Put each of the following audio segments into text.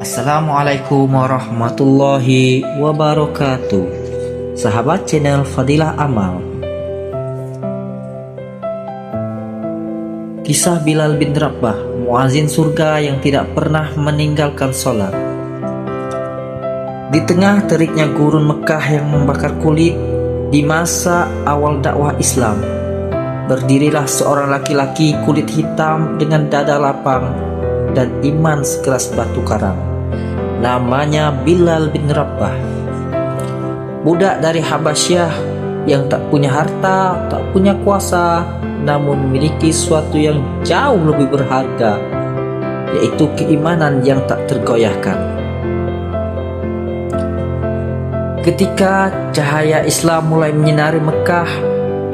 Assalamualaikum warahmatullahi wabarakatuh. Sahabat channel Fadilah Amal. Kisah Bilal bin Rabah, muazin surga yang tidak pernah meninggalkan sholat. Di tengah teriknya gurun Mekah yang membakar kulit di masa awal dakwah Islam, berdirilah seorang laki-laki kulit hitam dengan dada lapang dan iman sekeras batu karang. Namanya Bilal bin Rabah, budak dari Habasyah yang tak punya harta, tak punya kuasa, namun memiliki sesuatu yang jauh lebih berharga, yaitu keimanan yang tak tergoyahkan. Ketika cahaya Islam mulai menyinari Mekah,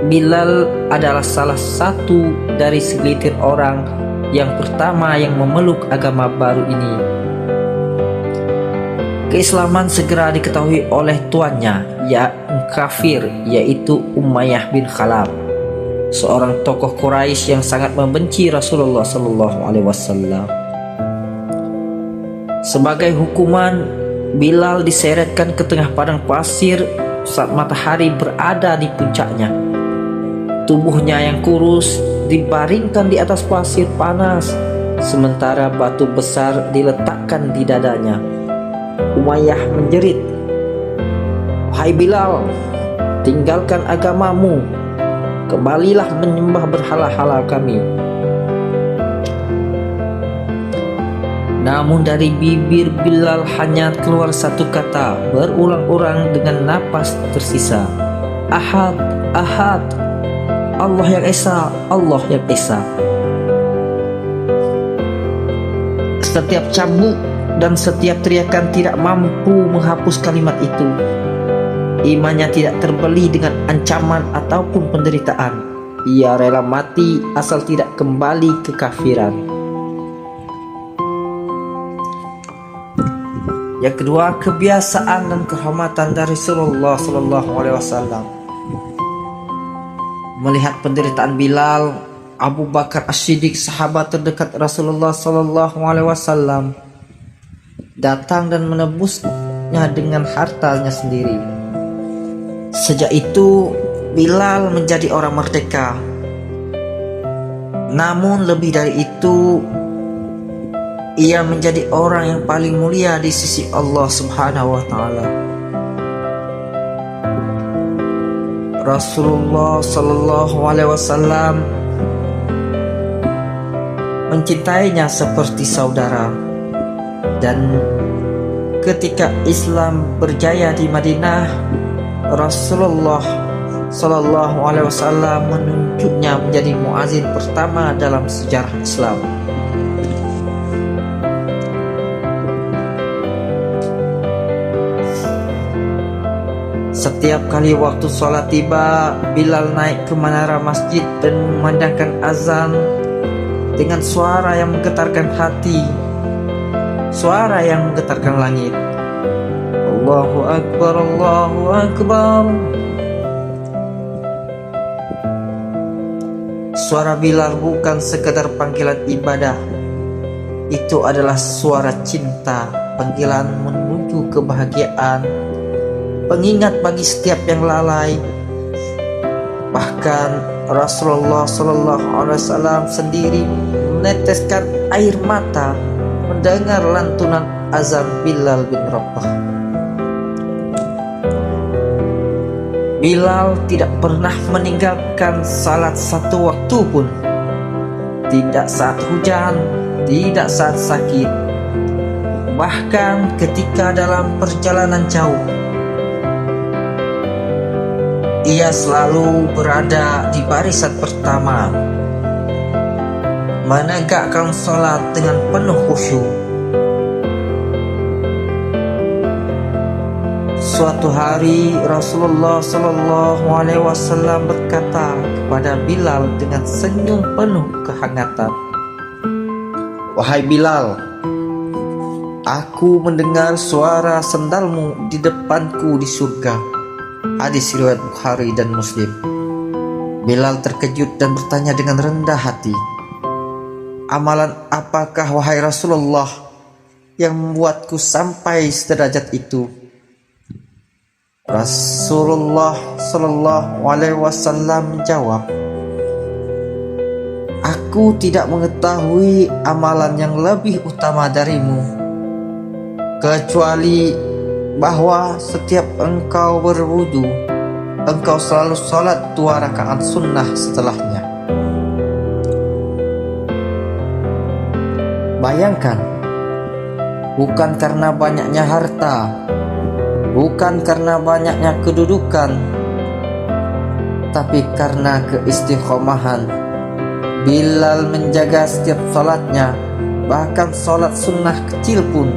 Bilal adalah salah satu dari segelintir orang yang pertama yang memeluk agama baru ini. Keislaman segera diketahui oleh tuannya, yang kafir, yaitu Umayyah bin Khalaf, seorang tokoh Quraisy yang sangat membenci Rasulullah SAW. Sebagai hukuman, Bilal diseretkan ke tengah padang pasir saat matahari berada di puncaknya. Tubuhnya yang kurus dibaringkan di atas pasir panas, sementara batu besar diletakkan di dadanya. Umayyah menjerit, "Wahai Bilal, tinggalkan agamamu, kembalilah menyembah berhala-hala kami." Namun dari bibir Bilal hanya keluar satu kata berulang-ulang dengan napas tersisa, "Ahad, Ahad, Allah yang Esa, Allah yang Esa." Setiap cambuk dan setiap teriakan tidak mampu menghapus kalimat itu. Imannya tidak terbeli dengan ancaman ataupun penderitaan. Ia rela mati asal tidak kembali ke kafiran. Yang kedua, kebiasaan dan kehormatan dari Rasulullah SAW. Melihat penderitaan Bilal, Abu Bakar As-Siddiq, sahabat terdekat Rasulullah SAW, datang dan menebusnya dengan hartanya sendiri. Sejak itu Bilal menjadi orang merdeka. Namun lebih dari itu, ia menjadi orang yang paling mulia di sisi Allah Subhanahu wa Ta'ala. Rasulullah SAW mencintainya seperti saudara, dan ketika Islam berjaya di Madinah, Rasulullah SAW menunjuknya menjadi muazin pertama dalam sejarah Islam. Setiap kali waktu sholat tiba, Bilal naik ke menara masjid dan memandangkan azan dengan suara yang menggetarkan hati, suara yang menggetarkan langit. Allahu Akbar, Allahu Akbar. Suara Bilal bukan sekedar panggilan ibadah, itu adalah suara cinta, panggilan menuju kebahagiaan, pengingat bagi setiap yang lalai. Bahkan Rasulullah SAW sendiri meneteskan air mata mendengar lantunan azan Bilal bin Rabah. Bilal tidak pernah meninggalkan salat satu waktu pun, tidak saat hujan, tidak saat sakit, bahkan ketika dalam perjalanan jauh. Ia selalu berada di barisan pertama, menegakkan sholat dengan penuh khusyuk. Suatu hari Rasulullah SAW berkata kepada Bilal dengan senyum penuh kehangatan, "Wahai Bilal, aku mendengar suara sandalmu di depanku di surga." Hadis riwayat Bukhari dan Muslim. Bilal terkejut dan bertanya dengan rendah hati, "Amalan apakah wahai Rasulullah yang membuatku sampai sederajat itu. Rasulullah Shallallahu Alaihi Wasallam menjawab, "Aku tidak mengetahui amalan yang lebih utama darimu, kecuali bahwa setiap engkau berwudu, engkau selalu sholat 2 rakaat sunnah setelahnya." Bayangkan, bukan karena banyaknya harta, bukan karena banyaknya kedudukan, tapi karena keistiqomahan Bilal menjaga setiap sholatnya, bahkan sholat sunnah kecil pun,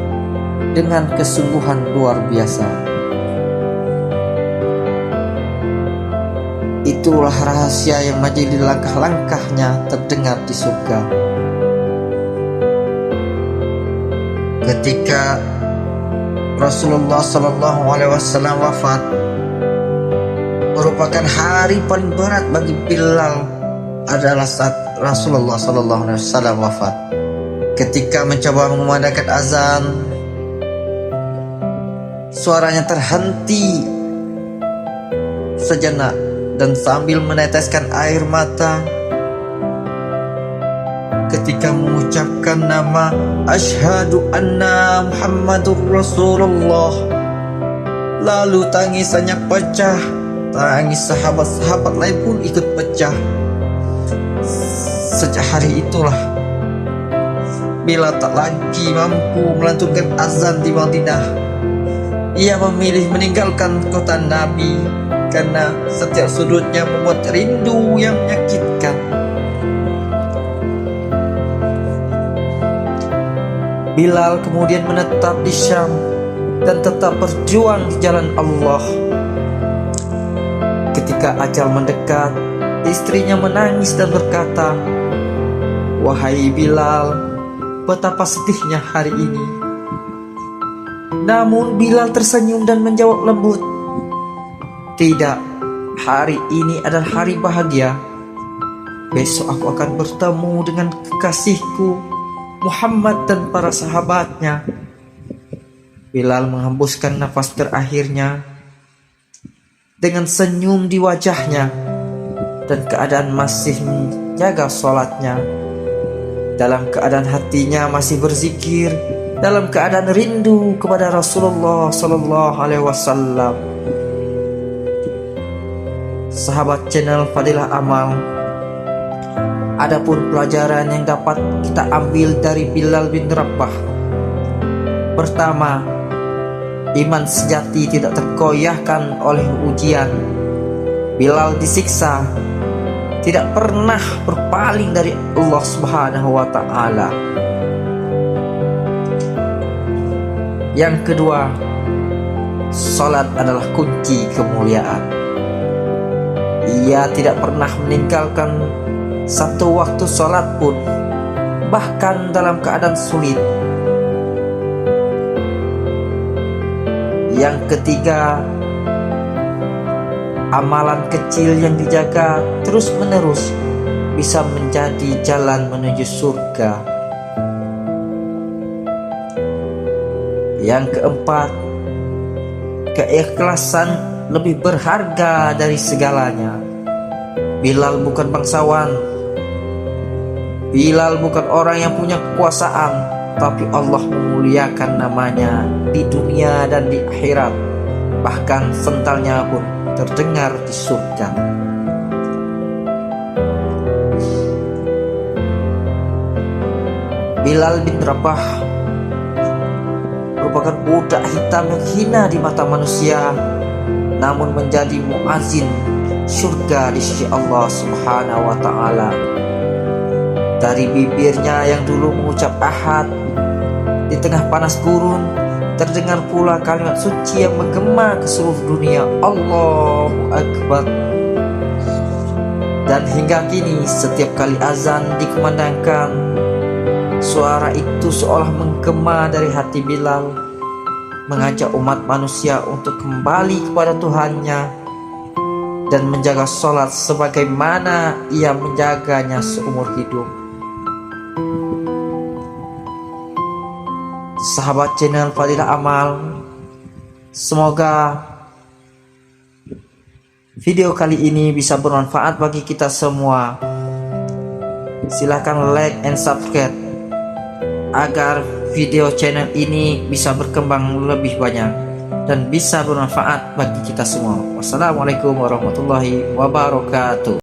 dengan kesungguhan luar biasa. Itulah rahasia yang menjadi langkah-langkahnya terdengar di surga. Ketika Rasulullah Shallallahu Alaihi Wasallam wafat, merupakan hari paling berat bagi Bilal adalah saat Rasulullah Shallallahu Alaihi Wasallam wafat. Ketika mencoba mengumandangkan azan, suaranya terhenti sejenak, dan sambil meneteskan air mata, ketika mengucapkan nama Asyhadu anna Muhammadur Rasulullah, lalu tangisannya pecah, tangis sahabat-sahabat lain pun ikut pecah. Sejak hari itulah Bilal tak lagi mampu melantunkan azan di Madinah. Ia memilih meninggalkan kota Nabi karena setiap sudutnya membuat rindu yang menyakitkan. Bilal kemudian menetap di Syam dan tetap berjuang di jalan Allah. Ketika ajal mendekat, istrinya menangis dan berkata, "Wahai Bilal, betapa sedihnya hari ini." Namun Bilal tersenyum dan menjawab lembut, "Tidak, hari ini adalah hari bahagia. Besok aku akan bertemu dengan kekasihku Muhammad dan para sahabatnya." Bilal menghembuskan nafas terakhirnya dengan senyum di wajahnya dan keadaan masih menjaga sholatnya. Dalam keadaan hatinya masih berzikir, dalam keadaan rindu kepada Rasulullah Sallallahu Alaihi Wasallam. Sahabat channel Fadilah Amal, adapun pelajaran yang dapat kita ambil dari Bilal bin Rabah. Pertama, iman sejati tidak tergoyahkan oleh ujian. Bilal disiksa, tidak pernah berpaling dari Allah Subhanahu wa Ta'ala. Yang kedua, salat adalah kunci kemuliaan. Ia tidak pernah meninggalkan satu waktu salat pun, bahkan dalam keadaan sulit. Yang ketiga, amalan kecil yang dijaga terus-menerus bisa menjadi jalan menuju surga. Yang keempat, keikhlasan lebih berharga dari segalanya. Bilal bukan bangsawan, Bilal bukan orang yang punya kekuasaan, tapi Allah memuliakan namanya di dunia dan di akhirat. Bahkan sentalnya pun terdengar di surga. Bilal bin Rabah merupakan budak hitam yang hina di mata manusia, namun menjadi muazin surga di sisi Allah Subhanahu wa Ta'ala. Dari bibirnya yang dulu mengucap ahad, di tengah panas gurun terdengar pula kalimat suci yang menggema ke seluruh dunia, Allahu Akbar. Dan hingga kini setiap kali azan dikumandangkan, suara itu seolah menggema dari hati Bilal, mengajak umat manusia untuk kembali kepada Tuhannya dan menjaga sholat sebagaimana ia menjaganya seumur hidup. sahabat channel Fadilah Amal. Semoga video kali ini bisa bermanfaat bagi kita semua. Silahkan like and subscribe agar video channel ini bisa berkembang lebih banyak dan bisa bermanfaat bagi kita semua. Wassalamualaikum warahmatullahi wabarakatuh.